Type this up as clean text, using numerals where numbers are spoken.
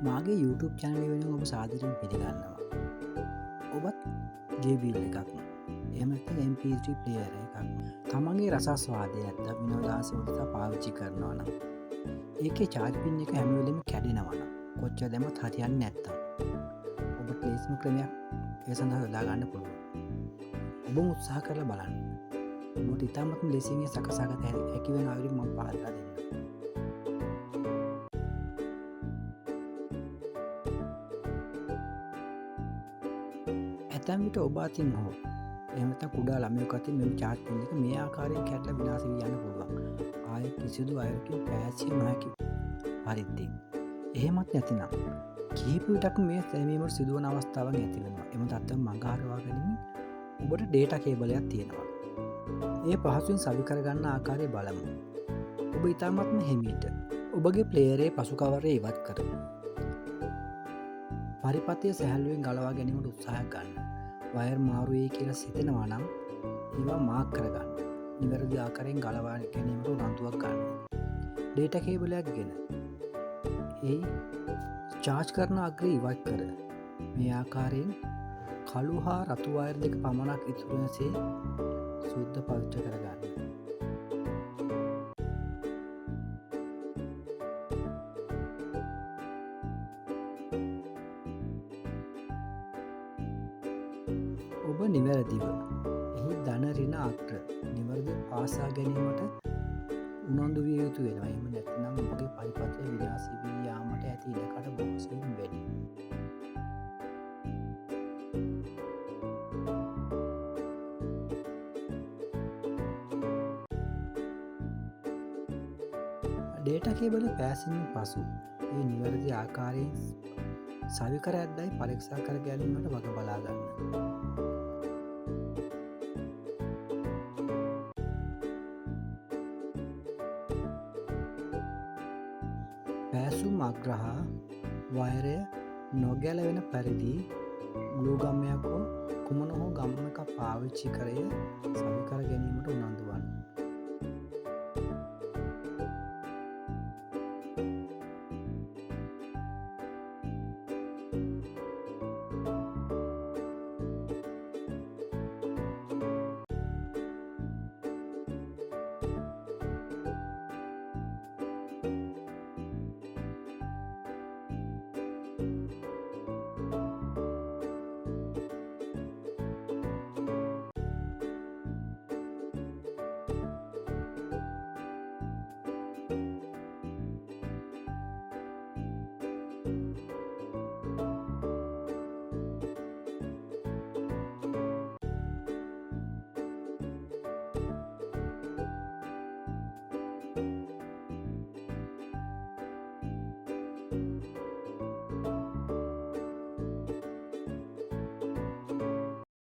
මාගේ YouTube චැනල වෙන ඔබ සාදරයෙන් පිළිගන්නවා. ඔබත් ජබල් එකක් එමත MP3 ප්ලේයර එකක් තමන්ගේ රසස්වාදය ඇත්ත විනෝදාසවලතා පාවිච්චි කරනවා නම් ඒක චාර්පින් එක හැමවෙලම කැඩෙනවන කොච්ච දෙමත් හතියන්න නැත්තා ඔබ ලේස්ම ක්‍රමයක් ඒ සඳහා යොදා ගන්න පුළුව ඔබ උත්සාහ කරල බලන්න මොට ඉතාමත් ලෙසිගේ සකසාගත හැකිවෙන අයුරින් ම පාදලා දෙන්න ඇතැම්විට ඔබාතින් හෝ එමත කුඩා ළමයකති මෙම චාර්පින් එක මේ ආකාරයෙන් කැටල විනාසී යන්න පුළුවන් ආය කිසිදු අයුරකින් පැසිය නොහැකි පරිද්දෙන් එහෙමත් නැතිනම් කීපවිටක් මේ සැමීමට සිදුවන අවස්ථාවන් ඇතිවෙනවා එම තත්ව මඟහරවා ගැනීම ඔබට ඩේට කේබලයක් තියෙනවා ඒ පහසුවෙන් සවිකරගන්න ආකාරය බලමු ඔබ ඉතාමත්ම හෙමීට ඔබගේ ප්ලේරේ පසුකවරය ඉවත් කර පරිපතය සැහැල්ුවෙන් ගලවා ගැනීමට උත්සාහ ගන්න වයර් මාරුවේ කියල සිතෙනවා නම් ඒවා මාක් කරගන්න නිවැරදි ආකරයෙන් ගලවා ගැනීමට උනන්තුවක් ගන්න ඩේට කේබලයක් ගෙන ඒ චාර්ජ් කරන අග්‍රී ඉවත් කර මේ ආකාරයෙන් කළු හා රතුවායර් දෙක පමණක් ඉතුරුවසේ සුද්ධ පවිච්ච කරගන්න ඔබ නිවැරදිව එහි ධනරින අක්‍ර නිවර්ද පාසා ගැනීමට උනන්දු විය යුතු වෙනවා එම නැතිනම් ඔබගේ පරිපත්‍රය විනාශී යාමට ඇති ඉඩකට බොහොසයෙන් වැඩි ඩේට කේබල පෑසිීම පසු ඒ නිවැරදි ආකාරයෙන් සවිකර ඇද්දයි පරීක්ෂා කර ගැනීමට වග බලාගන්න පෑසු මග්‍රහා වයරය නොගැලවෙන පැරිදි ගලූගම්මයක් හෝ කුමන හෝ ගම්ම එක පාවිච්චි කරය සවිකර ගැනීමට උනන්දුවන්